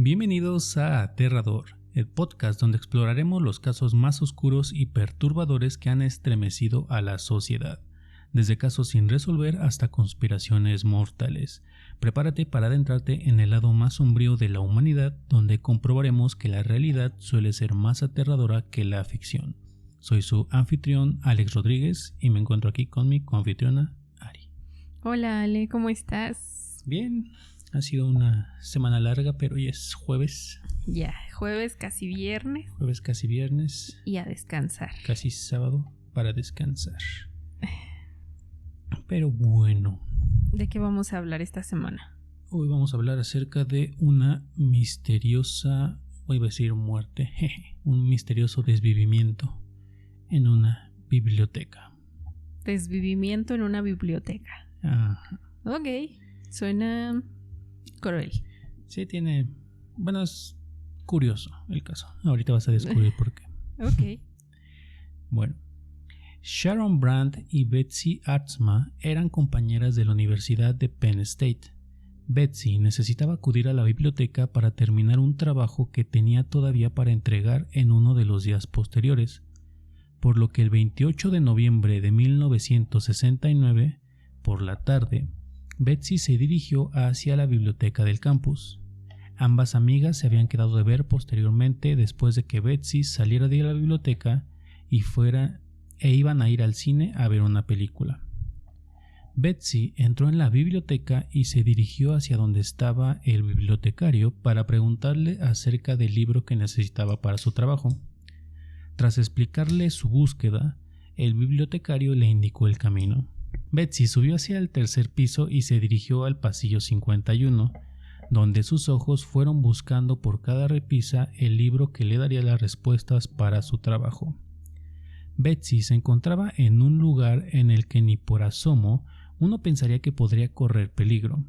Bienvenidos a Aterrador, el podcast donde exploraremos los casos más oscuros y perturbadores que han estremecido a la sociedad, desde casos sin resolver hasta conspiraciones mortales. Prepárate para adentrarte en el lado más sombrío de la humanidad, donde comprobaremos que la realidad suele ser más aterradora que la ficción. Soy su anfitrión Alex Rodríguez y me encuentro aquí con mi coanfitriona Ari. Hola Ale, ¿cómo estás? Bien, ha sido una semana larga, pero hoy es jueves. Ya, jueves, casi viernes. Jueves casi viernes. Y a descansar. Casi sábado para descansar. Pero bueno. ¿De qué vamos a hablar esta semana? Hoy vamos a hablar acerca de una misteriosa, voy a decir muerte, un misterioso desvivimiento en una biblioteca. Desvivimiento en una biblioteca. Ajá. Ok, suena cruel. Sí, bueno, es curioso el caso. Ahorita vas a descubrir por qué. Ok. Bueno, Sharon Brand y Betsy Atzma eran compañeras de la Universidad de Penn State. Betsy necesitaba acudir a la biblioteca para terminar un trabajo que tenía todavía para entregar en uno de los días posteriores, por lo que el 28 de noviembre de 1969, por la tarde, Betsy se dirigió hacia la biblioteca del campus. Ambas amigas se habían quedado de ver posteriormente después de que Betsy saliera de la biblioteca y iban a ir al cine a ver una película. Betsy entró en la biblioteca y se dirigió hacia donde estaba el bibliotecario para preguntarle acerca del libro que necesitaba para su trabajo. Tras explicarle su búsqueda, el bibliotecario le indicó el camino. Betsy subió hacia el tercer piso y se dirigió al pasillo 51, donde sus ojos fueron buscando por cada repisa el libro que le daría las respuestas para su trabajo. Betsy se encontraba en un lugar en el que ni por asomo uno pensaría que podría correr peligro.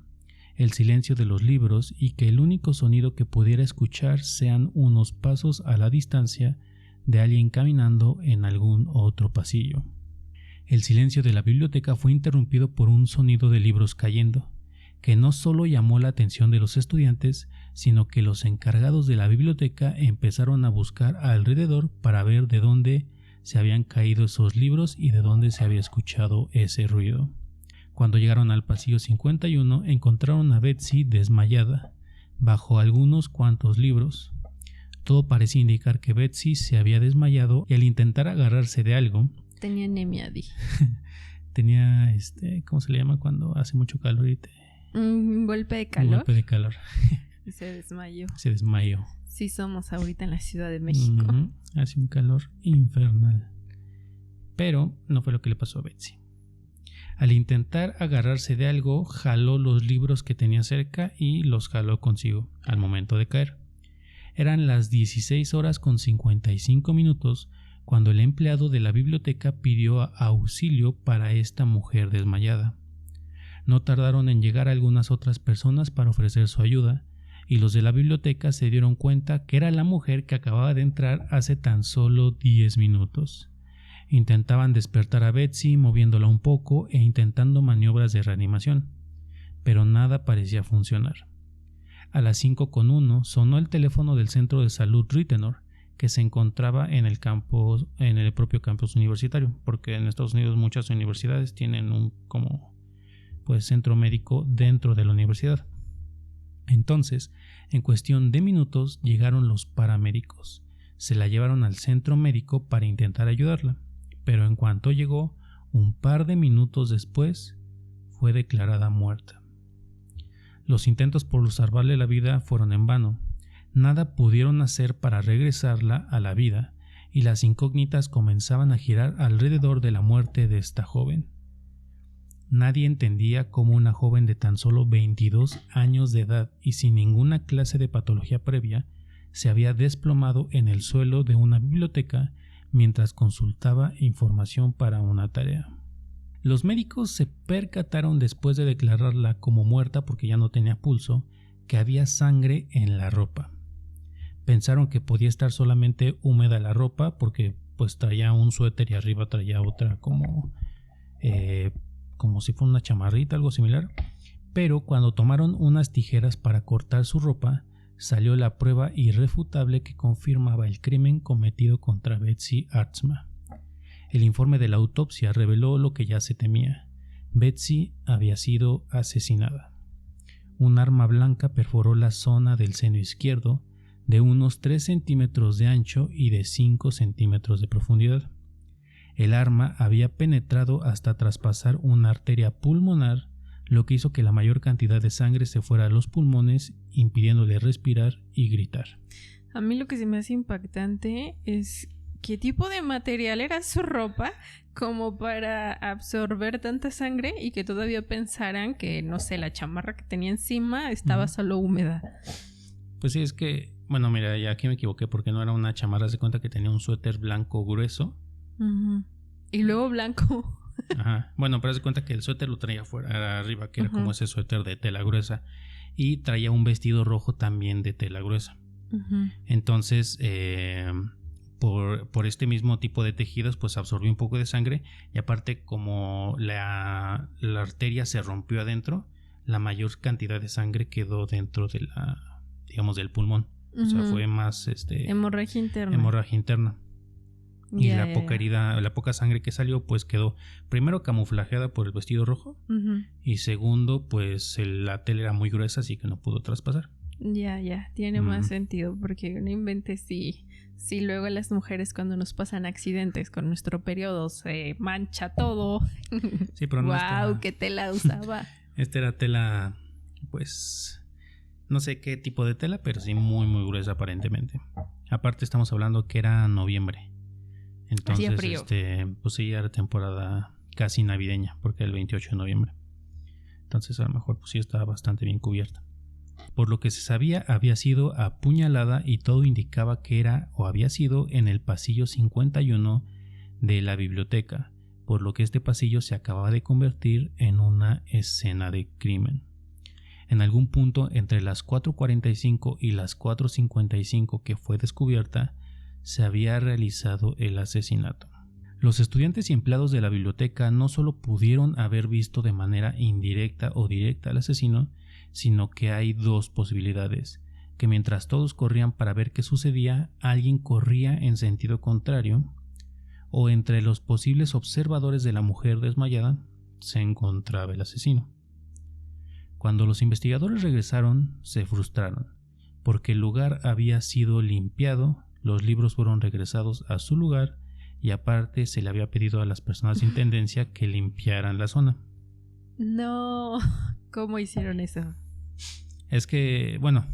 El silencio de los libros y que el único sonido que pudiera escuchar sean unos pasos a la distancia de alguien caminando en algún otro pasillo. El silencio de la biblioteca fue interrumpido por un sonido de libros cayendo, que no solo llamó la atención de los estudiantes, sino que los encargados de la biblioteca empezaron a buscar alrededor para ver de dónde se habían caído esos libros y de dónde se había escuchado ese ruido. Cuando llegaron al pasillo 51, encontraron a Betsy desmayada, bajo algunos cuantos libros. Todo parecía indicar que Betsy se había desmayado y al intentar agarrarse de algo... Tenía anemia, di. Tenía, ¿cómo se le llama cuando hace mucho calor y te... Un golpe de calor. Un golpe de calor. Y se desmayó. Se desmayó. Sí somos ahorita en la Ciudad de México. Hace un calor infernal. Pero no fue lo que le pasó a Betsy. Al intentar agarrarse de algo, jaló los libros que tenía cerca y los jaló consigo al momento de caer. Eran las 16 horas con 55 minutos cuando el empleado de la biblioteca pidió auxilio para esta mujer desmayada. No tardaron en llegar algunas otras personas para ofrecer su ayuda, y los de la biblioteca se dieron cuenta que era la mujer que acababa de entrar hace tan solo 10 minutos. Intentaban despertar a Betsy moviéndola un poco e intentando maniobras de reanimación, pero nada parecía funcionar. A las 5:01 sonó el teléfono del centro de salud Rittenor, que se encontraba en el propio campus universitario, porque en Estados Unidos muchas universidades tienen un centro médico dentro de la universidad. Entonces, en cuestión de minutos llegaron los paramédicos. Se la llevaron al centro médico para intentar ayudarla, pero en cuanto llegó, un par de minutos después, fue declarada muerta. Los intentos por salvarle la vida fueron en vano. Nada pudieron hacer para regresarla a la vida, y las incógnitas comenzaban a girar alrededor de la muerte de esta joven. Nadie entendía cómo una joven de tan solo 22 años de edad y sin ninguna clase de patología previa se había desplomado en el suelo de una biblioteca mientras consultaba información para una tarea. Los médicos se percataron después de declararla como muerta porque ya no tenía pulso, que había sangre en la ropa. Pensaron que podía estar solamente húmeda la ropa porque pues traía un suéter y arriba traía otra como si fuera una chamarrita, algo similar, pero cuando tomaron unas tijeras para cortar su ropa, salió la prueba irrefutable que confirmaba el crimen cometido contra Betsy Aardsma. El informe de la autopsia reveló lo que ya se temía. Betsy había sido asesinada. Un arma blanca perforó la zona del seno izquierdo de unos 3 centímetros de ancho y de 5 centímetros de profundidad. El arma había penetrado hasta traspasar una arteria pulmonar, lo que hizo que la mayor cantidad de sangre se fuera a los pulmones, impidiéndole respirar y gritar. A mí lo que se me hace impactante es qué tipo de material era su ropa como para absorber tanta sangre y que todavía pensaran que, no sé, la chamarra que tenía encima estaba solo húmeda. Pues sí, es que, bueno, mira, ya aquí me equivoqué porque no era una chamarra, se cuenta que tenía un suéter blanco grueso. Y luego blanco. Ajá. Bueno, pero se cuenta que el suéter lo traía arriba, que era como ese suéter de tela gruesa, y traía un vestido rojo también de tela gruesa. Entonces, por este mismo tipo de tejidos, pues absorbió un poco de sangre, y aparte como la arteria se rompió adentro, la mayor cantidad de sangre quedó dentro de del pulmón. O sea, fue más hemorragia interna. Hemorragia interna. Y la poca sangre que salió, pues quedó primero camuflajeada por el vestido rojo, y segundo, pues la tela era muy gruesa, así que no pudo traspasar. Ya, tiene más sentido, porque no inventes si luego las mujeres cuando nos pasan accidentes con nuestro periodo se mancha todo. Sí, pero no. ¡Wow! ¡Qué tela usaba! Esta era tela, pues, no sé qué tipo de tela, pero sí muy, muy gruesa aparentemente. Aparte estamos hablando que era noviembre. Entonces, hacía frío. Pues sí, ya era temporada casi navideña, porque era el 28 de noviembre. Entonces a lo mejor pues sí estaba bastante bien cubierta. Por lo que se sabía, había sido apuñalada y todo indicaba que era o había sido en el pasillo 51 de la biblioteca, por lo que este pasillo se acababa de convertir en una escena de crimen. En algún punto entre las 4:45 y las 4:55 que fue descubierta, se había realizado el asesinato. Los estudiantes y empleados de la biblioteca no solo pudieron haber visto de manera indirecta o directa al asesino, sino que hay dos posibilidades: que mientras todos corrían para ver qué sucedía, alguien corría en sentido contrario, o entre los posibles observadores de la mujer desmayada se encontraba el asesino. Cuando los investigadores regresaron, se frustraron, porque el lugar había sido limpiado, los libros fueron regresados a su lugar y aparte se le había pedido a las personas de intendencia que limpiaran la zona. No, ¿cómo hicieron eso? Es que, bueno,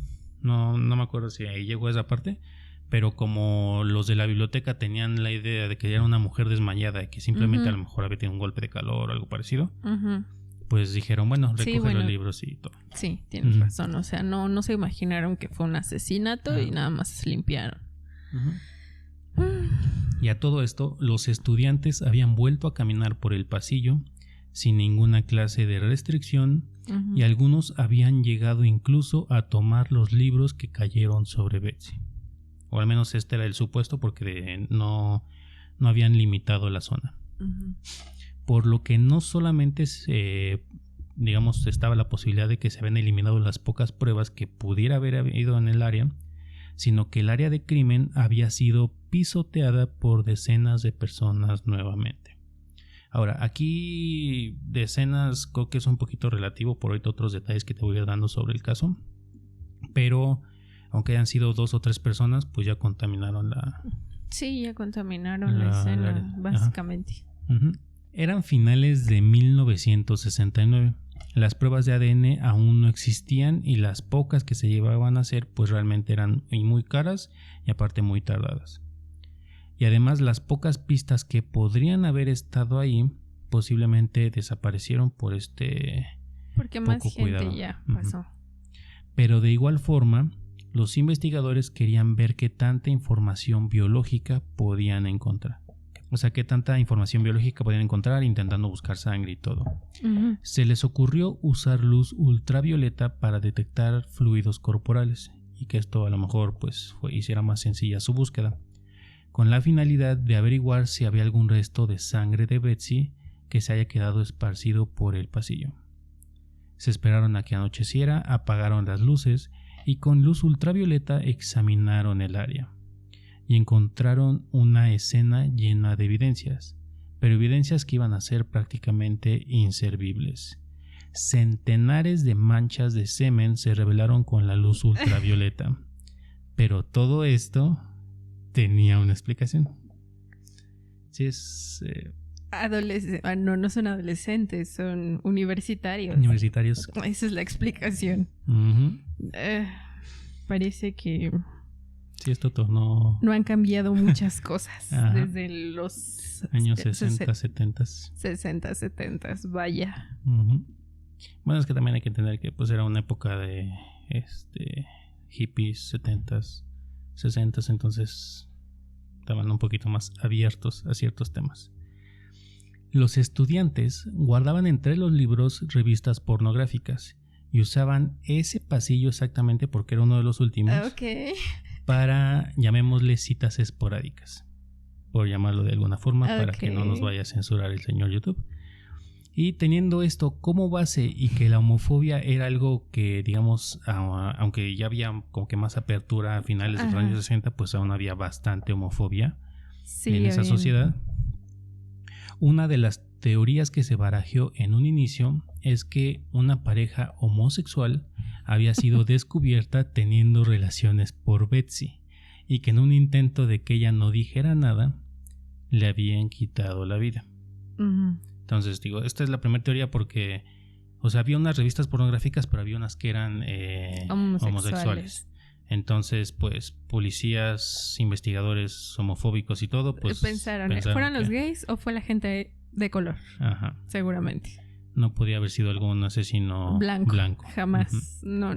no me acuerdo si ahí llegó esa parte, pero como los de la biblioteca tenían la idea de que era una mujer desmayada y que simplemente a lo mejor había tenido un golpe de calor o algo parecido, pues dijeron, bueno, recoger los libros y todo. Sí, tienes razón, o sea, no se imaginaron que fue un asesinato y nada más se limpiaron. Y a todo esto, los estudiantes habían vuelto a caminar por el pasillo sin ninguna clase de restricción y algunos habían llegado incluso a tomar los libros que cayeron sobre Betsy. O al menos este era el supuesto, porque no habían limitado la zona. Por lo que no solamente estaba la posibilidad de que se habían eliminado las pocas pruebas que pudiera haber habido en el área, sino que el área de crimen había sido pisoteada por decenas de personas nuevamente. Ahora, aquí decenas creo que es un poquito relativo por ahorita otros detalles que te voy a ir dando sobre el caso, pero aunque hayan sido 2 o 3 personas, pues ya contaminaron la... Sí, ya contaminaron la escena, básicamente. Eran finales de 1969. Las pruebas de ADN aún no existían y las pocas que se llevaban a hacer pues realmente eran muy caras y aparte muy tardadas. Y además las pocas pistas que podrían haber estado ahí posiblemente desaparecieron por porque más poco gente cuidado. Ya pasó. Pero de igual forma, los investigadores querían ver qué tanta información biológica podían encontrar. O sea, qué tanta información biológica podían encontrar intentando buscar sangre y todo. Se les ocurrió usar luz ultravioleta para detectar fluidos corporales y que esto a lo mejor pues hiciera más sencilla su búsqueda, con la finalidad de averiguar si había algún resto de sangre de Betsy que se haya quedado esparcido por el pasillo. Se esperaron a que anocheciera, apagaron las luces y con luz ultravioleta examinaron el área y encontraron una escena llena de evidencias, pero evidencias que iban a ser prácticamente inservibles. Centenares de manchas de semen se revelaron con la luz ultravioleta, pero todo esto tenía una explicación. Sí, es... no son adolescentes, son universitarios. Universitarios. Esa es la explicación. Uh-huh. Parece que sí, esto no han cambiado muchas cosas desde los años 60, 70. 60, 70, vaya. Uh-huh. Bueno, es que también hay que entender que pues era una época de hippies, 70s, 60s, entonces estaban un poquito más abiertos a ciertos temas. Los estudiantes guardaban entre los libros revistas pornográficas y usaban ese pasillo exactamente porque era uno de los últimos para, llamémosle, citas esporádicas, por llamarlo de alguna forma, para que no nos vaya a censurar el señor YouTube. Y teniendo esto como base y que la homofobia era algo que, digamos, aunque ya había como que más apertura a finales de los años 60, pues aún había bastante homofobia en esa sociedad. Una de las teorías que se barajeó en un inicio es que una pareja homosexual había sido descubierta teniendo relaciones por Betsy y que en un intento de que ella no dijera nada, le habían quitado la vida. Uh-huh. Entonces, digo, esta es la primera teoría porque, o sea, había unas revistas pornográficas, pero había unas que eran homosexuales. Entonces, pues, policías, investigadores homofóbicos y todo, pues... Pensaron ¿fueron los gays o fue la gente de color? Ajá. Seguramente. No podía haber sido algún asesino blanco. Jamás. Uh-huh. No.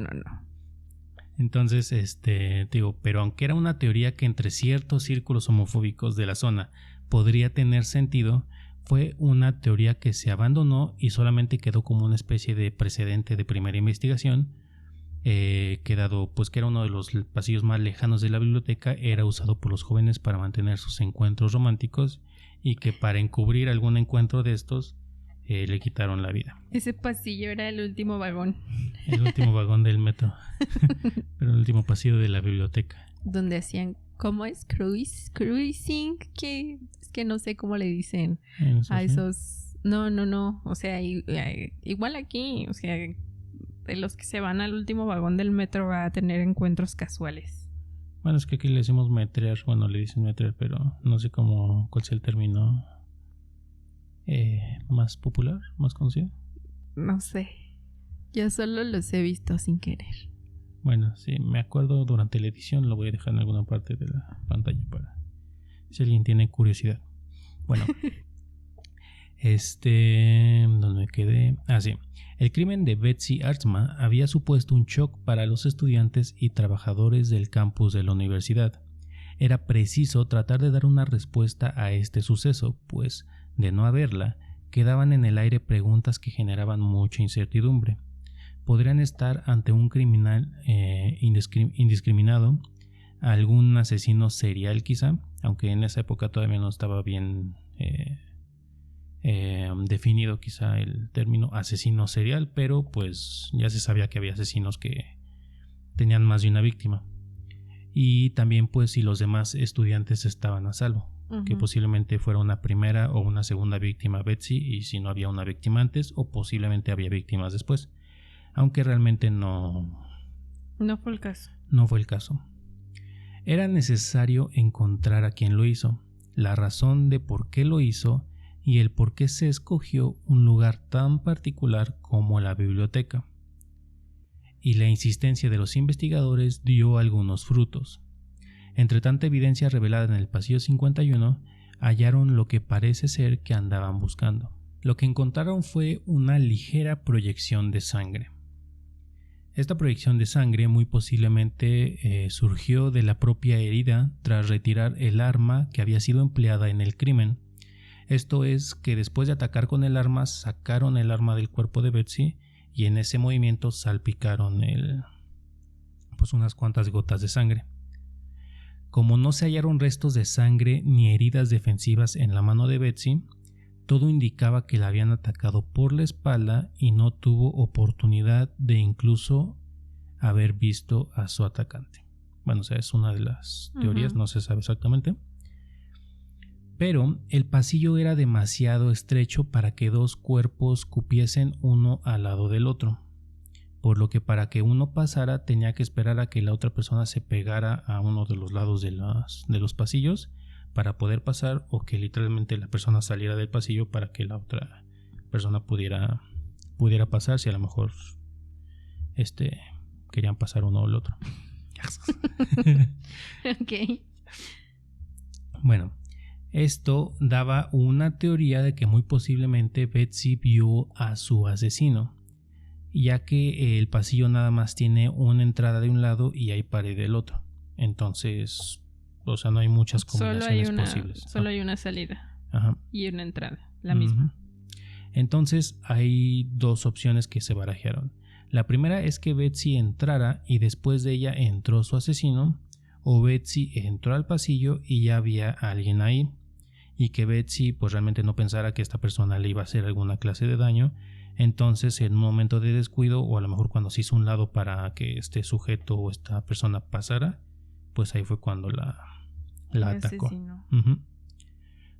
Entonces, digo, pero aunque era una teoría que entre ciertos círculos homofóbicos de la zona podría tener sentido, fue una teoría que se abandonó y solamente quedó como una especie de precedente de primera investigación, dado pues que era uno de los pasillos más lejanos de la biblioteca, era usado por los jóvenes para mantener sus encuentros románticos y que para encubrir algún encuentro de estos le quitaron la vida. Ese pasillo era el último vagón. El último vagón del metro. Pero el último pasillo de la biblioteca. Donde hacían, ¿cómo es? Cruising, que es que no sé cómo le dicen a esos. No. O sea, igual aquí, o sea, de los que se van al último vagón del metro va a tener encuentros casuales. Bueno, es que aquí le decimos metrear, bueno, le dicen metrear, pero no sé cuál sea el término más popular, más conocido. No sé, yo solo los he visto sin querer. Bueno, sí, me acuerdo durante la edición, lo voy a dejar en alguna parte de la pantalla para si alguien tiene curiosidad. Bueno, ¿dónde me quedé? Sí. El crimen de Betsy Artsma había supuesto un shock para los estudiantes y trabajadores del campus de la universidad. Era preciso tratar de dar una respuesta a este suceso, pues, de no haberla, quedaban en el aire preguntas que generaban mucha incertidumbre. ¿Podrían estar ante un criminal indiscriminado? ¿Algún asesino serial quizá? Aunque en esa época todavía no estaba bien definido quizá el término asesino serial, pero pues ya se sabía que había asesinos que tenían más de una víctima. Y también pues si los demás estudiantes estaban a salvo, que posiblemente fuera una primera o una segunda víctima Betsy, y si no había una víctima antes, o posiblemente había víctimas después, aunque realmente no fue el caso. No fue el caso. Era necesario encontrar a quien lo hizo, la razón de por qué lo hizo y el por qué se escogió un lugar tan particular como la biblioteca. Y la insistencia de los investigadores dio algunos frutos. Entre tanta evidencia revelada en el pasillo 51, hallaron lo que parece ser que andaban buscando. Lo que encontraron fue una ligera proyección de sangre. Esta proyección de sangre muy posiblemente surgió de la propia herida tras retirar el arma que había sido empleada en el crimen. Esto es que después de atacar con el arma, sacaron el arma del cuerpo de Betsy y en ese movimiento salpicaron unas cuantas gotas de sangre. Como no se hallaron restos de sangre ni heridas defensivas en la mano de Betsy, todo indicaba que la habían atacado por la espalda y no tuvo oportunidad de incluso haber visto a su atacante. Bueno, o sea, es una de las teorías, no se sabe exactamente. Pero el pasillo era demasiado estrecho para que dos cuerpos cupiesen uno al lado del otro, por lo que para que uno pasara tenía que esperar a que la otra persona se pegara a uno de los lados de los pasillos para poder pasar, o que literalmente la persona saliera del pasillo para que la otra persona pudiera pasar, si a lo mejor querían pasar uno o el otro. Ok. Bueno, esto daba una teoría de que muy posiblemente Betsy vio a su asesino, ya que el pasillo nada más tiene una entrada de un lado y hay pared del otro. Entonces, o sea, no hay muchas combinaciones posibles. Solo hay una salida. Ajá. Y una entrada, la misma. Entonces hay dos opciones que se barajearon. La primera es que Betsy entrara y después de ella entró su asesino, o Betsy entró al pasillo y ya había alguien ahí, y que Betsy pues realmente no pensara que esta persona le iba a hacer alguna clase de daño. Entonces, en un momento de descuido, o a lo mejor cuando se hizo un lado para que este sujeto o esta persona pasara, pues ahí fue cuando la atacó.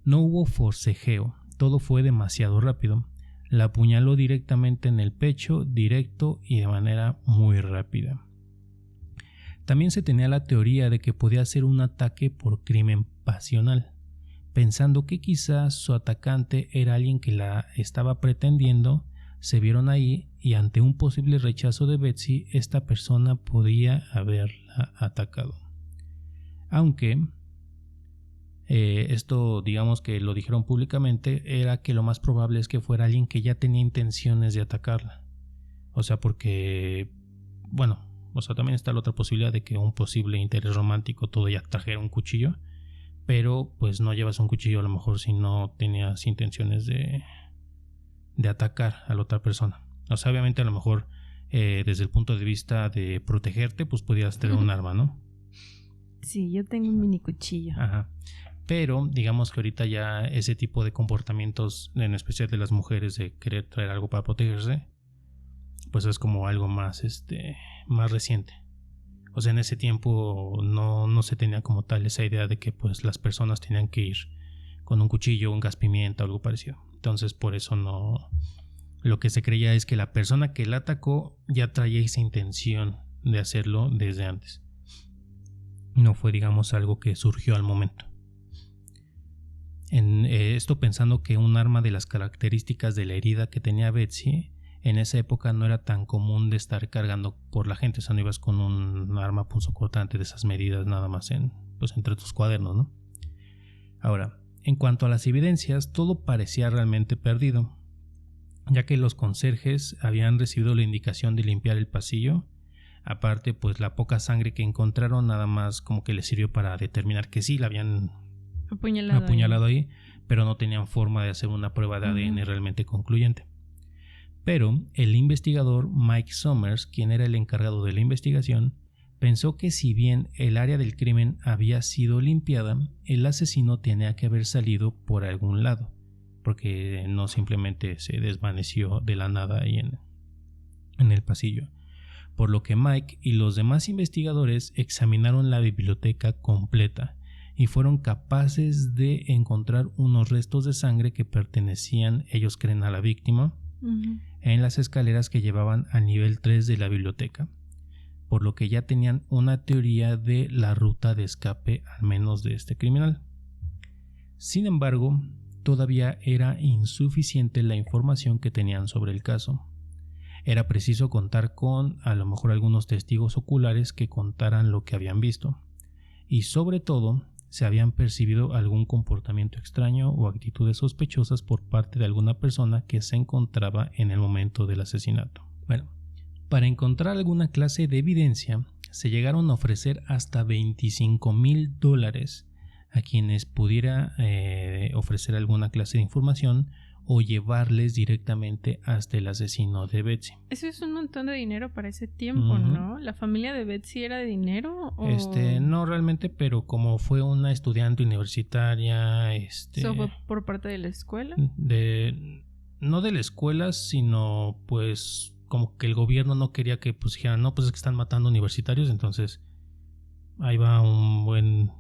No hubo forcejeo, todo fue demasiado rápido. La apuñaló directamente en el pecho, directo y de manera muy rápida. También se tenía la teoría de que podía ser un ataque por crimen pasional, pensando que quizás su atacante era alguien que la estaba pretendiendo. Se vieron ahí y ante un posible rechazo de Betsy, esta persona podía haberla atacado. Aunque esto, digamos que lo dijeron públicamente, era que lo más probable es que fuera alguien que ya tenía intenciones de atacarla. O sea, porque, bueno, o sea, también está la otra posibilidad de que un posible interés romántico todo ya trajera un cuchillo, pero pues no llevas un cuchillo a lo mejor si no tenías intenciones de atacar a la otra persona. O sea, obviamente a lo mejor desde el punto de vista de protegerte, pues podías tener un arma, ¿no? Sí, yo tengo un mini cuchillo. Ajá. Pero digamos que ahorita ya ese tipo de comportamientos, en especial de las mujeres, de querer traer algo para protegerse, pues es como algo más más reciente. O sea, en ese tiempo no se tenía como tal esa idea de que pues las personas tenían que ir con un cuchillo, un gas pimienta o algo parecido. Entonces por eso no. Lo que se creía es que la persona que la atacó ya traía esa intención de hacerlo desde antes. No fue, digamos, algo que surgió al momento. Esto pensando que un arma de las características de la herida que tenía Betsy en esa época no era tan común de estar cargando por la gente. O sea, no ibas con un arma punzocortante de esas medidas nada más entre tus cuadernos, ¿no? Ahora, en cuanto a las evidencias, todo parecía realmente perdido, ya que los conserjes habían recibido la indicación de limpiar el pasillo. Aparte, pues la poca sangre que encontraron nada más como que les sirvió para determinar que sí la habían apuñalado ahí, pero no tenían forma de hacer una prueba de ADN realmente concluyente. Pero el investigador Mike Summers, quien era el encargado de la investigación, pensó que si bien el área del crimen había sido limpiada, el asesino tenía que haber salido por algún lado, porque no simplemente se desvaneció de la nada ahí en el pasillo. Por lo que Mike y los demás investigadores examinaron la biblioteca completa y fueron capaces de encontrar unos restos de sangre que pertenecían, ellos creen, a la víctima, en las escaleras que llevaban al nivel 3 de la biblioteca, por lo que ya tenían una teoría de la ruta de escape al menos de este criminal. Sin embargo, todavía era insuficiente la información que tenían sobre el caso. Era preciso contar con a lo mejor algunos testigos oculares que contaran lo que habían visto, y sobre todo se habían percibido algún comportamiento extraño o actitudes sospechosas por parte de alguna persona que se encontraba en el momento del asesinato. Bueno, para encontrar alguna clase de evidencia se llegaron a ofrecer hasta $25,000 a quienes pudiera ofrecer alguna clase de información o llevarles directamente hasta el asesino de Betsy. Eso es un montón de dinero para ese tiempo, ¿no? ¿La familia de Betsy era de dinero? ¿O? No realmente, pero como fue una estudiante universitaria, ¿Eso fue por parte de la escuela? No de la escuela, sino pues como que el gobierno no quería que pues dijeran, no, pues es que están matando universitarios, entonces ahí va un buen,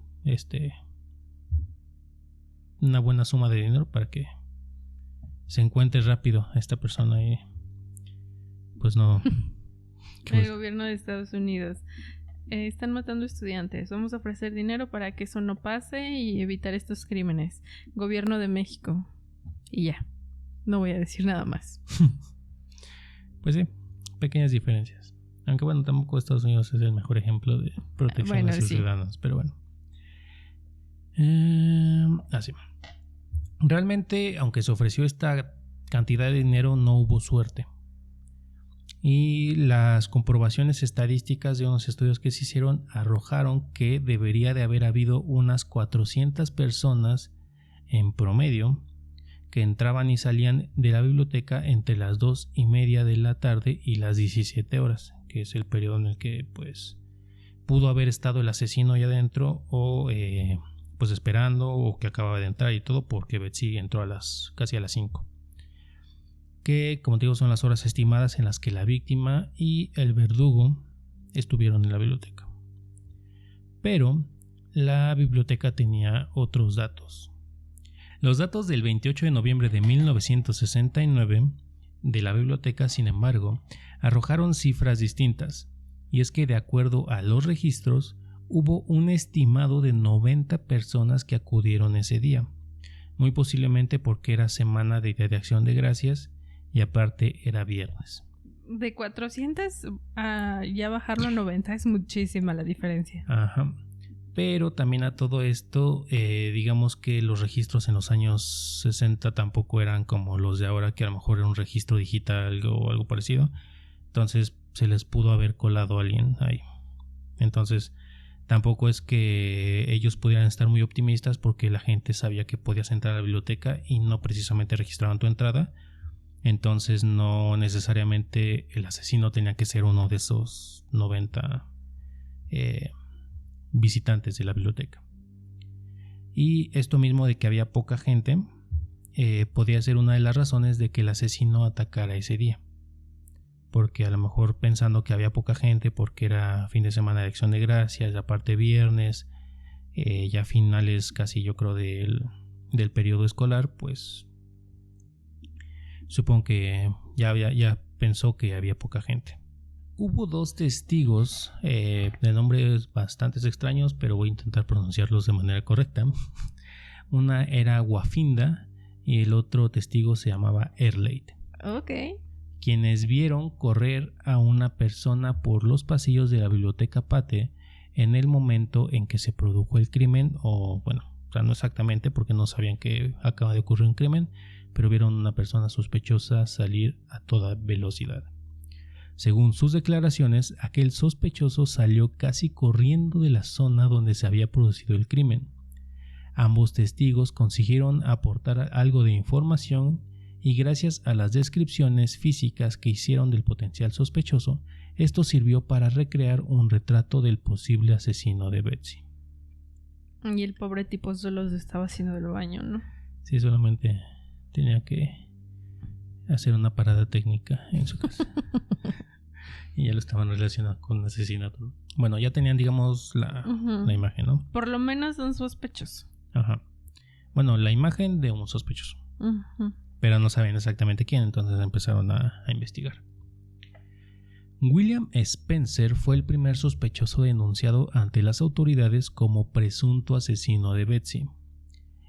una buena suma de dinero para que se encuentre rápido a esta persona y pues no. El gobierno de Estados Unidos. Están matando estudiantes. Vamos a ofrecer dinero para que eso no pase y evitar estos crímenes. Gobierno de México. Y ya. No voy a decir nada más. Pues sí, pequeñas diferencias. Aunque bueno, tampoco Estados Unidos es el mejor ejemplo de protección de sus ciudadanos. Pero bueno. Así. Realmente, aunque se ofreció esta cantidad de dinero, no hubo suerte. Y las comprobaciones estadísticas de unos estudios que se hicieron arrojaron que debería de haber habido unas 400 personas en promedio que entraban y salían de la biblioteca entre las 2:30 de la tarde y las 17 horas, que es el periodo en el que pues pudo haber estado el asesino allá adentro o pues esperando, o que acababa de entrar y todo, porque Betsy entró casi a las 5. Que, como te digo, son las horas estimadas en las que la víctima y el verdugo estuvieron en la biblioteca. Pero la biblioteca tenía otros datos. Los datos del 28 de noviembre de 1969 de la biblioteca, sin embargo, arrojaron cifras distintas, y es que de acuerdo a los registros, hubo un estimado de 90 personas que acudieron ese día, muy posiblemente porque era semana de Día de Acción de Gracias y aparte era viernes. De 400 a ya bajarlo a 90 es muchísima la diferencia. Ajá. Pero también a todo esto, digamos que los registros en los años 60 tampoco eran como los de ahora, que a lo mejor era un registro digital o algo parecido. Entonces se les pudo haber colado a alguien ahí. Entonces tampoco es que ellos pudieran estar muy optimistas, porque la gente sabía que podías entrar a la biblioteca y no precisamente registraban tu entrada. Entonces no necesariamente el asesino tenía que ser uno de esos 90 visitantes de la biblioteca. Y esto mismo de que había poca gente podía ser una de las razones de que el asesino atacara ese día, porque a lo mejor pensando que había poca gente porque era fin de semana de Acción de Gracias, aparte viernes, ya finales casi yo creo del periodo escolar, pues supongo que ya pensó que había poca gente. Hubo 2 testigos de nombres bastante extraños, pero voy a intentar pronunciarlos de manera correcta. Una era Wafinda y el otro testigo se llamaba Erleit. Ok. Quienes vieron correr a una persona por los pasillos de la biblioteca Pate en el momento en que se produjo el crimen, o sea, no exactamente porque no sabían que acaba de ocurrir un crimen, pero vieron a una persona sospechosa salir a toda velocidad. Según sus declaraciones, aquel sospechoso salió casi corriendo de la zona donde se había producido el crimen. Ambos testigos consiguieron aportar algo de información y gracias a las descripciones físicas que hicieron del potencial sospechoso, esto sirvió para recrear un retrato del posible asesino de Betsy. Y el pobre tipo solo se estaba haciendo del baño, ¿no? Sí, solamente tenía que hacer una parada técnica en su casa. Y ya lo estaban relacionando con un asesinato, ¿no? Bueno, ya tenían, digamos, la imagen, ¿no? Por lo menos un sospechoso. Ajá. Bueno, la imagen de un sospechoso. Pero no sabían exactamente quién, entonces empezaron a investigar. William Spencer fue el primer sospechoso denunciado ante las autoridades como presunto asesino de Betsy.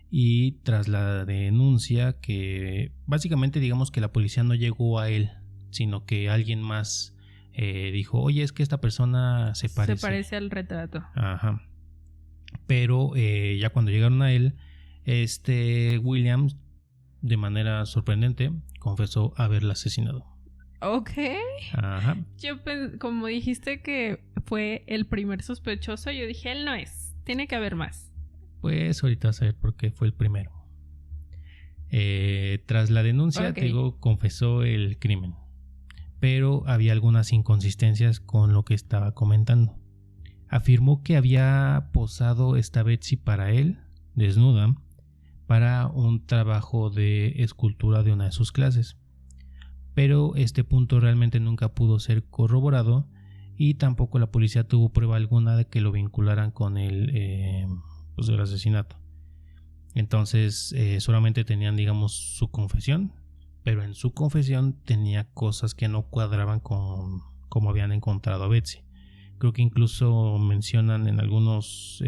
Y tras la denuncia, que básicamente digamos que la policía no llegó a él, sino que alguien más dijo, oye, es que esta persona se parece al retrato. Ajá. Pero ya cuando llegaron a él, William, de manera sorprendente, confesó haberla asesinado. Ok. Ajá. Yo como dijiste que fue el primer sospechoso, yo dije, él no es, tiene que haber más. Pues ahorita vas a ver por qué fue el primero. Tras la denuncia, Tego confesó el crimen, pero había algunas inconsistencias con lo que estaba comentando. Afirmó que había posado esta Betsy para él, desnuda, para un trabajo de escultura de una de sus clases. pero este punto realmente nunca pudo ser corroborado y tampoco la policía tuvo prueba alguna de que lo vincularan con el asesinato. Entonces solamente tenían, digamos, su confesión, pero en su confesión tenía cosas que no cuadraban con cómo habían encontrado a Betsy. Creo que incluso mencionan en algunas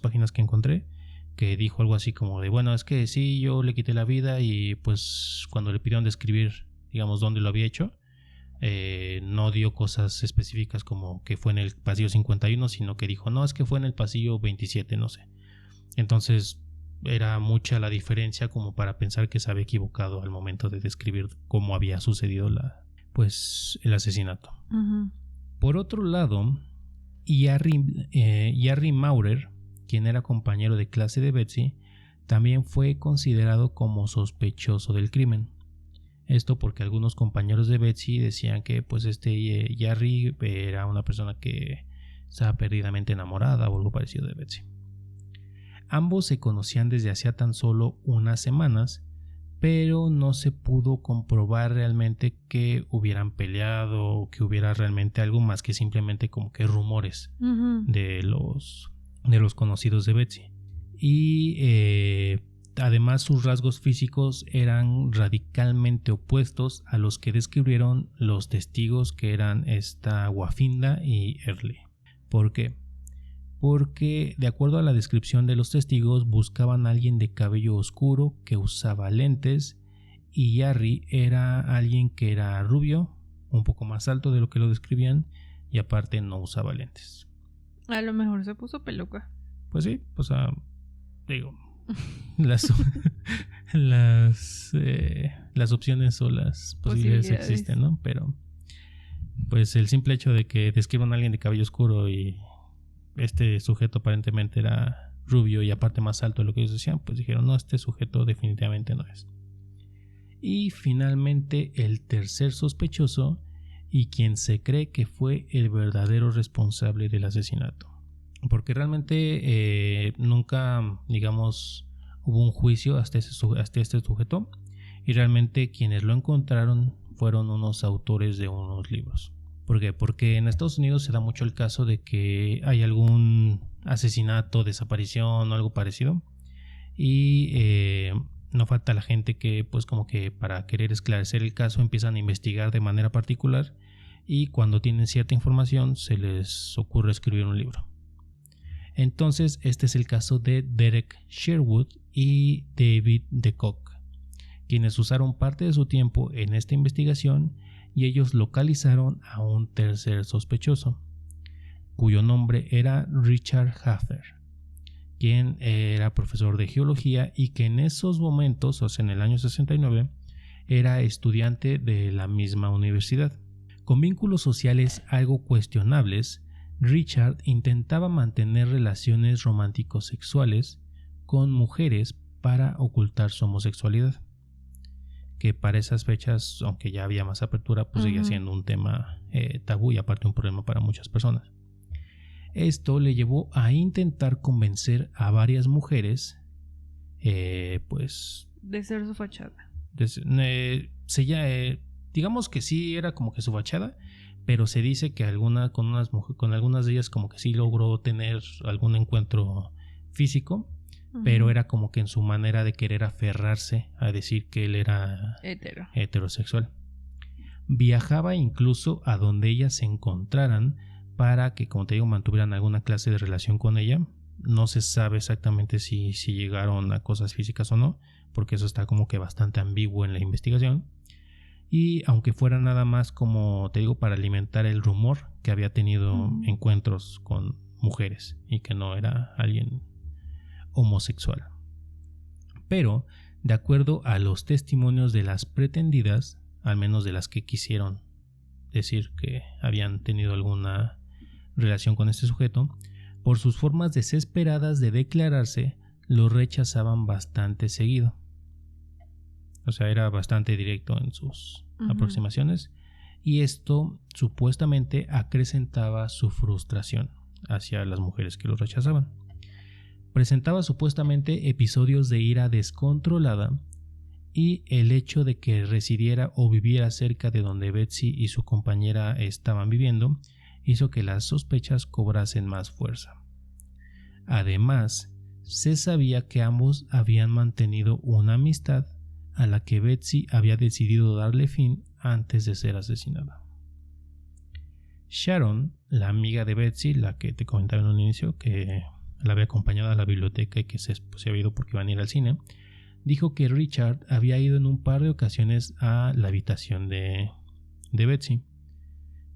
páginas que encontré que dijo algo así como de, bueno, es que sí, yo le quité la vida y pues cuando le pidieron describir, digamos, dónde lo había hecho, no dio cosas específicas como que fue en el pasillo 51, sino que dijo, no, es que fue en el pasillo 27, no sé. Entonces era mucha la diferencia como para pensar que se había equivocado al momento de describir cómo había sucedido el asesinato. Uh-huh. Por otro lado, Jerry Maurer, quien era compañero de clase de Betsy, también fue considerado como sospechoso del crimen. Esto porque algunos compañeros de Betsy decían que pues Jerry era una persona que estaba perdidamente enamorada o algo parecido de Betsy. Ambos se conocían desde hacía tan solo unas semanas, pero no se pudo comprobar realmente que hubieran peleado o que hubiera realmente algo más que simplemente como que rumores uh-huh. de los conocidos de Betsy. Y además sus rasgos físicos eran radicalmente opuestos a los que describieron los testigos, que eran esta Waffinda y Early. ¿Por qué? Porque de acuerdo a la descripción de los testigos buscaban a alguien de cabello oscuro que usaba lentes, y Jerry era alguien que era rubio, un poco más alto de lo que lo describían, y aparte no usaba lentes. A lo mejor se puso peluca. Pues sí, o sea, digo, las opciones o las posibilidades existen, ¿no? Pero pues el simple hecho de que describan a alguien de cabello oscuro y este sujeto aparentemente era rubio y aparte más alto de lo que ellos decían, pues dijeron, no, este sujeto definitivamente no es. Y finalmente el tercer sospechoso, y quien se cree que fue el verdadero responsable del asesinato, porque realmente nunca, digamos, hubo un juicio hasta este sujeto, y realmente quienes lo encontraron fueron unos autores de unos libros. ¿Por qué? Porque en Estados Unidos se da mucho el caso de que hay algún asesinato, desaparición o algo parecido, y no falta la gente que pues como que para querer esclarecer el caso empiezan a investigar de manera particular, y cuando tienen cierta información se les ocurre escribir un libro. Entonces este es el caso de Derek Sherwood y David DeCock, quienes usaron parte de su tiempo en esta investigación, y ellos localizaron a un tercer sospechoso, cuyo nombre era Richard Haffer, quien era profesor de geología y que en esos momentos, o sea en el año 69, era estudiante de la misma universidad. Con vínculos sociales algo cuestionables, Richard intentaba mantener relaciones romántico-sexuales con mujeres para ocultar su homosexualidad, que para esas fechas, aunque ya había más apertura, pues seguía siendo un tema tabú y aparte un problema para muchas personas. Esto le llevó a intentar convencer a varias mujeres, pues... de ser su fachada. Digamos que sí era como que su fachada, pero se dice que con algunas de ellas como que sí logró tener algún encuentro físico, pero era como que en su manera de querer aferrarse a decir que él era heterosexual. Viajaba incluso a donde ellas se encontraran para que, como te digo, mantuvieran alguna clase de relación con ella. No se sabe exactamente si llegaron a cosas físicas o no, porque eso está como que bastante ambiguo en la investigación. Y aunque fuera nada más, como te digo, para alimentar el rumor que había tenido encuentros con mujeres y que no era alguien homosexual. Pero, de acuerdo a los testimonios de las pretendidas, al menos de las que quisieron decir que habían tenido alguna relación con este sujeto, por sus formas desesperadas de declararse, lo rechazaban bastante seguido. O sea, era bastante directo en sus aproximaciones, y esto supuestamente acrecentaba su frustración hacia las mujeres que lo rechazaban. Presentaba supuestamente episodios de ira descontrolada y el hecho de que residiera o viviera cerca de donde Betsy y su compañera estaban viviendo hizo que las sospechas cobrasen más fuerza. Además, se sabía que ambos habían mantenido una amistad a la que Betsy había decidido darle fin antes de ser asesinada. Sharon, la amiga de Betsy, la que te comentaba en un inicio, que la había acompañado a la biblioteca y que se había ido porque iban a ir al cine, dijo que Richard había ido en un par de ocasiones a la habitación de Betsy,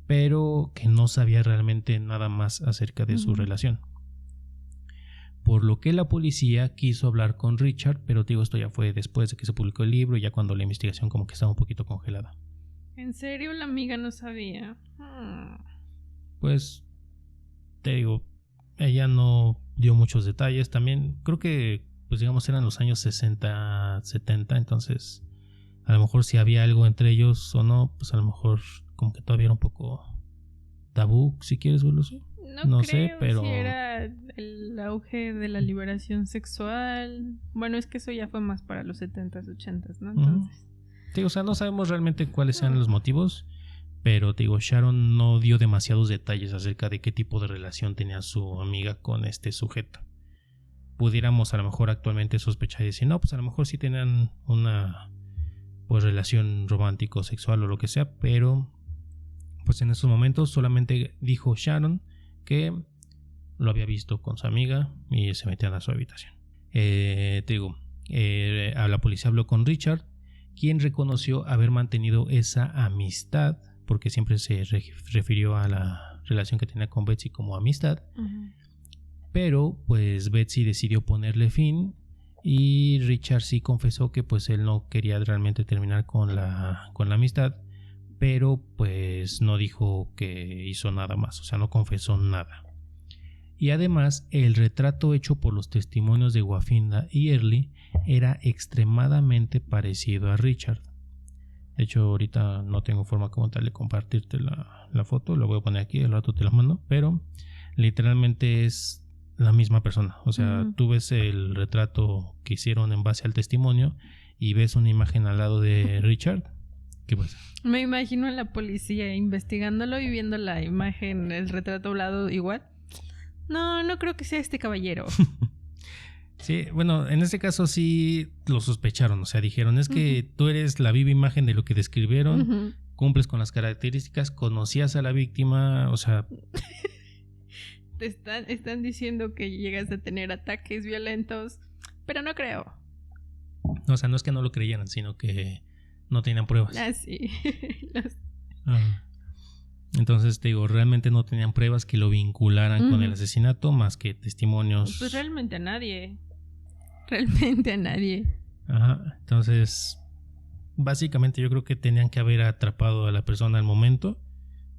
pero que no sabía realmente nada más acerca de su relación. Por lo que la policía quiso hablar con Richard, pero digo, esto ya fue después de que se publicó el libro y ya cuando la investigación como que estaba un poquito congelada. ¿En serio la amiga no sabía? Pues, te digo, ella no dio muchos detalles. También creo que, pues digamos, eran los años 60, 70, entonces a lo mejor si había algo entre ellos o no, pues a lo mejor como que todavía era un poco tabú, si quieres verlo así. No sé, pero si era el auge de la liberación sexual. Bueno, es que eso ya fue más para los 70s, 80s, ¿no? Entonces, o sea, no sabemos realmente cuáles sean los motivos, pero te digo, Sharon no dio demasiados detalles acerca de qué tipo de relación tenía su amiga con este sujeto. Pudiéramos a lo mejor actualmente sospechar y decir, no, pues a lo mejor sí tenían una pues relación romántico, sexual o lo que sea, pero pues en esos momentos solamente dijo Sharon que lo había visto con su amiga y se metían a su habitación. A la policía habló con Richard, quien reconoció haber mantenido esa amistad, porque siempre se refirió a la relación que tenía con Betsy como amistad. Pero pues Betsy decidió ponerle fin y Richard sí confesó que pues él no quería realmente terminar con la amistad, pero pues no dijo que hizo nada más, o sea, no confesó nada. Y además, el retrato hecho por los testimonios de Wafinda y Early era extremadamente parecido a Richard. De hecho, ahorita no tengo forma como tal de compartirte la foto, la voy a poner aquí, al rato te la mando, pero literalmente es la misma persona. O sea, tú ves el retrato que hicieron en base al testimonio y ves una imagen al lado de Richard. ¿Qué pasa? Me imagino a la policía investigándolo y viendo la imagen, el retrato hablado igual. No creo que sea este caballero. Sí, bueno, en este caso sí lo sospecharon, o sea, dijeron, es que tú eres la viva imagen de lo que describieron, cumples con las características, conocías a la víctima, o sea... Te están diciendo que llegas a tener ataques violentos, pero no creo. O sea, no es que no lo creyeran, sino que no tenían pruebas. Ah, sí. Entonces, te digo, realmente no tenían pruebas que lo vincularan con el asesinato, más que testimonios. Pues realmente a nadie. Realmente a nadie. Ajá, entonces, básicamente yo creo que tenían que haber atrapado a la persona al momento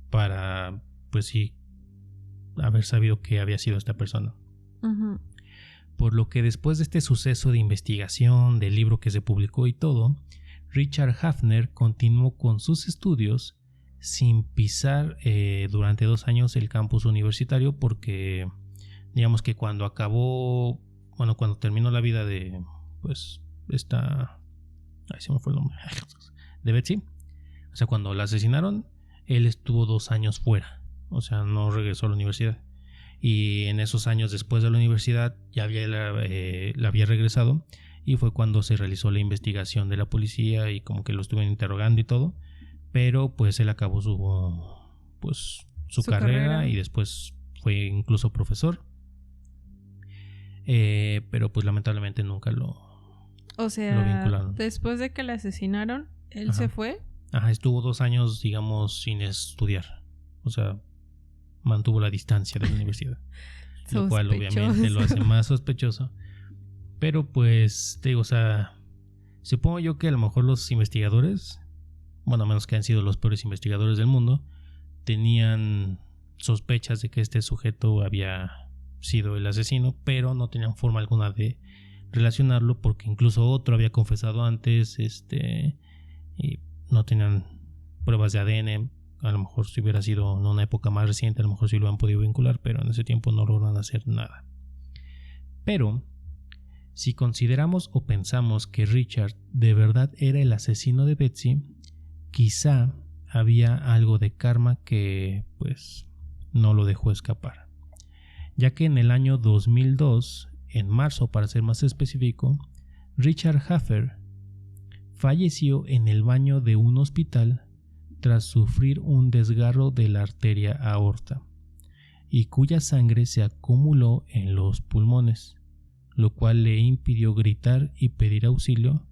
para, pues sí, haber sabido que había sido esta persona. Por lo que después de este suceso de investigación, del libro que se publicó y todo, Richard Hafner continuó con sus estudios sin pisar durante 2 años el campus universitario, porque digamos que cuando terminó la vida de pues esta, se me fue el nombre, de Betsy, o sea, cuando la asesinaron, él estuvo 2 años fuera, o sea, no regresó a la universidad, y en esos años después de la universidad ya la había regresado, y fue cuando se realizó la investigación de la policía y como que lo estuvieron interrogando y todo, pero pues él acabó su carrera y después fue incluso profesor, pero pues lamentablemente nunca lo vincularon. Después de que la asesinaron, él se fue. Estuvo 2 años, digamos, sin estudiar, o sea, mantuvo la distancia de la universidad, lo cual obviamente lo hace más sospechoso. Pero pues te digo, o sea, supongo yo que a lo mejor los investigadores, bueno, a menos que hayan sido los peores investigadores del mundo, tenían sospechas de que este sujeto había sido el asesino, pero no tenían forma alguna de relacionarlo, porque incluso otro había confesado antes, y no tenían pruebas de ADN. A lo mejor si hubiera sido en una época más reciente, a lo mejor sí lo han podido vincular, pero en ese tiempo no lograron hacer nada. Pero Si consideramos o pensamos que Richard de verdad era el asesino de Betsy, quizá había algo de karma que pues no lo dejó escapar, ya que en el año 2002, en marzo para ser más específico, Richard Haffer falleció en el baño de un hospital tras sufrir un desgarro de la arteria aorta y cuya sangre se acumuló en los pulmones, lo cual le impidió gritar y pedir auxilio,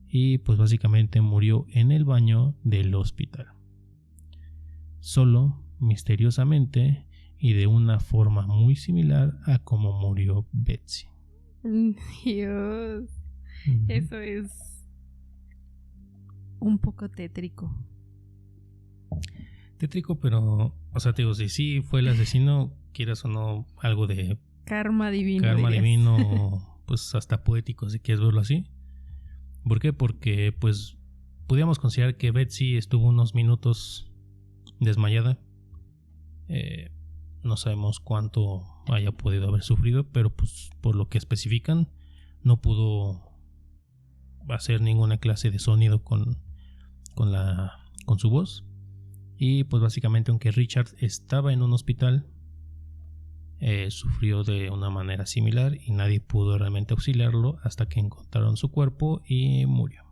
y pues básicamente murió en el baño del hospital. Solo, misteriosamente y de una forma muy similar a como murió Betsy. Dios, eso es un poco tétrico. Tétrico, pero, o sea, te digo, si sí fue el asesino, quieras o no, algo de karma divino. Karma divino, pues hasta poético, si quieres verlo así. ¿Por qué? Porque, pues, podríamos considerar que Betsy estuvo unos minutos desmayada. No sabemos cuánto haya podido haber sufrido, pero pues por lo que especifican, no pudo hacer ninguna clase de sonido con su voz. Y pues básicamente, aunque Richard estaba en un hospital, sufrió de una manera similar y nadie pudo realmente auxiliarlo hasta que encontraron su cuerpo y murió.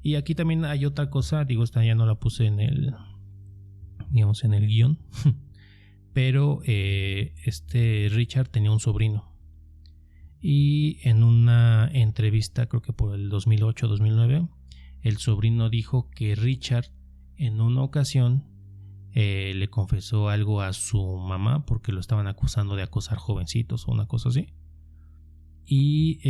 Y aquí también hay otra cosa, digo, esta ya no la puse en el guión, pero Richard tenía un sobrino, y en una entrevista, creo que por el 2008-2009, el sobrino dijo que Richard en una ocasión le confesó algo a su mamá porque lo estaban acusando de acosar jovencitos o una cosa así. Y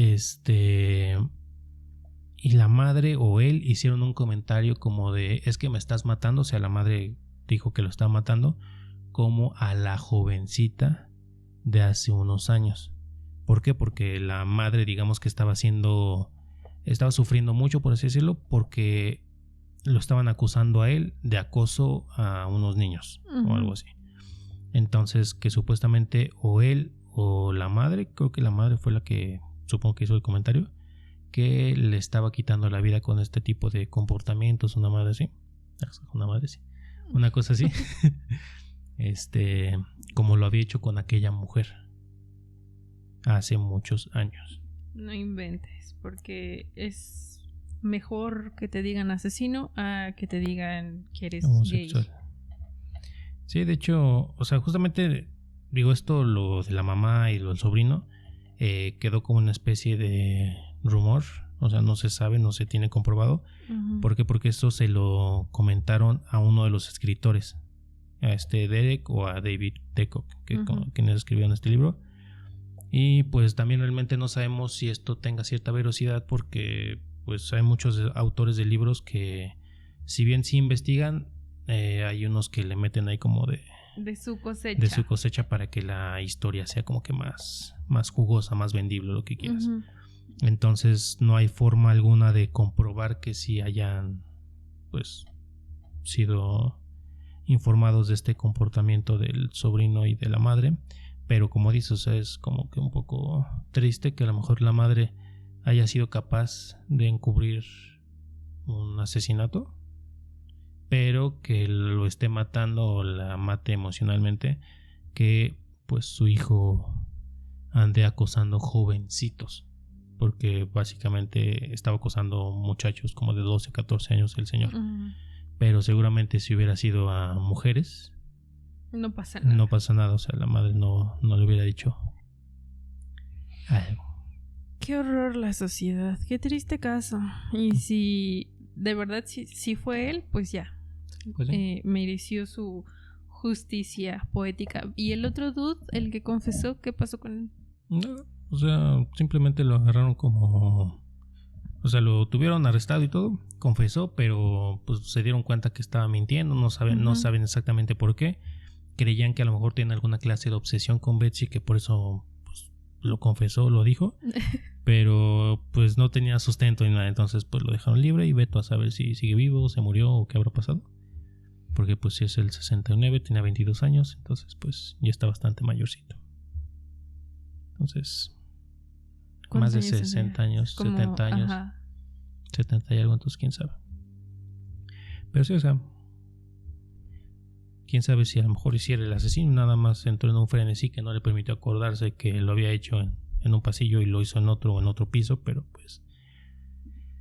y la madre o él hicieron un comentario como de: es que me estás matando. O sea, la madre dijo que lo estaba matando como a la jovencita de hace unos años. ¿Por qué? Porque la madre, digamos que estaba sufriendo mucho, por así decirlo, porque lo estaban acusando a él de acoso a unos niños o algo así. Entonces, que supuestamente o él o la madre, creo que la madre fue la que supongo que hizo el comentario, que le estaba quitando la vida con este tipo de comportamientos, una cosa así. Como lo había hecho con aquella mujer hace muchos años. No inventes, porque es mejor que te digan asesino a que te digan que eres homosexual. Gay. Sí, de hecho, o sea, justamente digo esto, lo de la mamá y lo del sobrino, quedó como una especie de rumor, o sea, no se sabe, no se tiene comprobado. ¿Por qué? Porque esto se lo comentaron a uno de los escritores, a Derek o a David Decock, quienes escribieron este libro. Y pues también realmente no sabemos si esto tenga cierta veracidad, porque pues hay muchos autores de libros que, si bien sí investigan, hay unos que le meten ahí como de su cosecha para que la historia sea como que más jugosa, más vendible, lo que quieras. Entonces no hay forma alguna de comprobar que sí hayan pues sido informados de este comportamiento del sobrino y de la madre. Pero como dices, o sea, es como que un poco triste que a lo mejor la madre haya sido capaz de encubrir un asesinato, pero que lo esté matando o la mate emocionalmente, que pues su hijo ande acosando jovencitos, porque básicamente estaba acosando muchachos como de 12, 14 años el señor. Pero seguramente si hubiera sido a mujeres, no pasa nada. No pasa nada, o sea, la madre no le hubiera dicho algo. Qué horror la sociedad, qué triste caso. Y si de verdad si fue él, pues ya. Pues sí. Mereció su justicia poética. ¿Y el otro dude, el que confesó, qué pasó con él? No, o sea, simplemente lo agarraron como... O sea, lo tuvieron arrestado y todo, confesó, pero pues se dieron cuenta que estaba mintiendo, no saben exactamente por qué. Creían que a lo mejor tiene alguna clase de obsesión con Betsy, que por eso pues, lo confesó, lo dijo, pero pues no tenía sustento ni nada. Entonces pues lo dejaron libre y veto a saber si sigue vivo, se murió o qué habrá pasado, porque pues si es el 69, tenía 22 años, entonces pues ya está bastante mayorcito. Entonces Más de años tenía? 60 años, Como, 70 años. ajá. 70 y algo, entonces quién sabe. Pero sí, o sea, quién sabe si a lo mejor hiciera el asesino, nada más entró en un frenesí que no le permitió acordarse que lo había hecho en un pasillo y lo hizo en otro piso, pero pues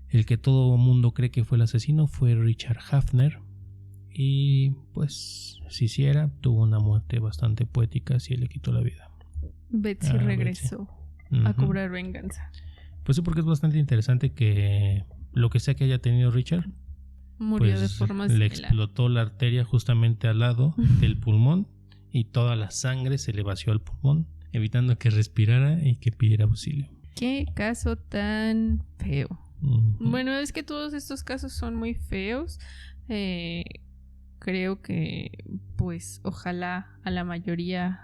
el que todo mundo cree que fue el asesino fue Richard Hafner. Y pues si hiciera, tuvo una muerte bastante poética, si le quitó la vida. Betsy regresó a cobrar venganza. Pues sí, porque es bastante interesante que lo que sea que haya tenido Richard murió pues, de forma le similar. explotó la arteria justamente al lado del pulmón y toda la sangre se le vació al pulmón, evitando que respirara y que pidiera auxilio. Qué caso tan feo. Uh-huh. Bueno, es que todos estos casos son muy feos. Creo que pues ojalá a la mayoría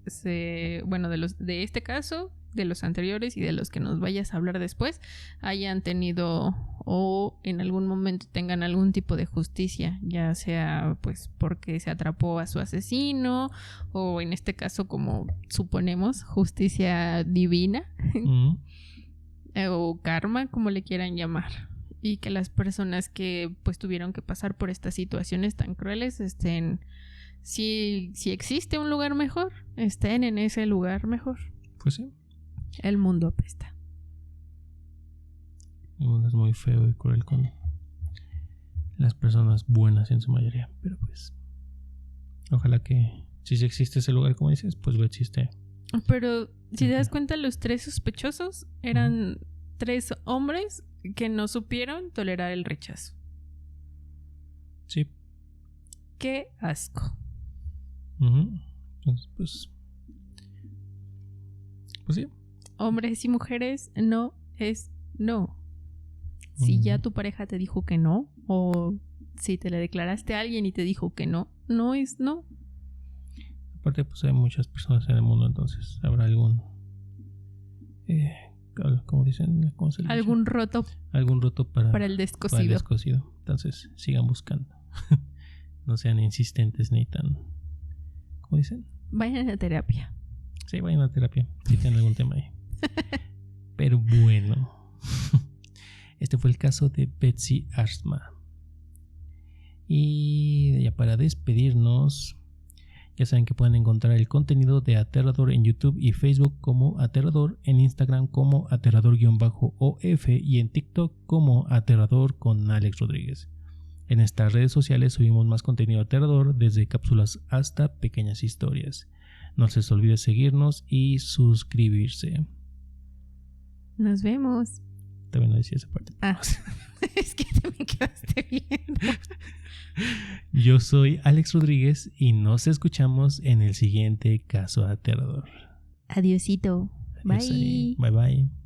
de este caso, de los anteriores y de los que nos vayas a hablar después, hayan tenido o en algún momento tengan algún tipo de justicia, ya sea pues porque se atrapó a su asesino o en este caso, como suponemos, justicia divina. Uh-huh. O karma, como le quieran llamar, y que las personas que pues tuvieron que pasar por estas situaciones tan crueles estén, si existe un lugar mejor, estén en ese lugar mejor. Pues sí. El mundo apesta. El mundo es muy feo y cruel con las personas buenas en su mayoría, pero pues ojalá que si sí existe ese lugar como dices, pues lo existe. Pero si te das cuenta, los 3 sospechosos eran 3 hombres que no supieron tolerar el rechazo. Sí. ¡Qué asco! Entonces, pues sí. Hombres y mujeres, no es no. Si ya tu pareja te dijo que no, o si te le declaraste a alguien y te dijo que no, no es no. Aparte, pues hay muchas personas en el mundo, entonces habrá algún... ¿cómo dicen? ¿Cómo se le dice? Algún roto para el descosido. Para el descosido. Entonces, sigan buscando. No sean insistentes ni tan... ¿Cómo dicen? Vayan a terapia. Sí, vayan a terapia si tienen algún tema ahí. Pero bueno. Este fue el caso de Betsy Arsma. Y ya para despedirnos, ya saben que pueden encontrar el contenido de Aterrador en YouTube y Facebook como Aterrador, en Instagram como Aterrador_OF y en TikTok como Aterrador con Alex Rodríguez. En estas redes sociales subimos más contenido aterrador, desde cápsulas hasta pequeñas historias. No se les olvide seguirnos y suscribirse. Nos vemos. También no decía esa parte. Es que te me quedaste viendo. Yo soy Alex Rodríguez y nos escuchamos en el siguiente caso aterrador. Adiosito. Bye. Bye bye.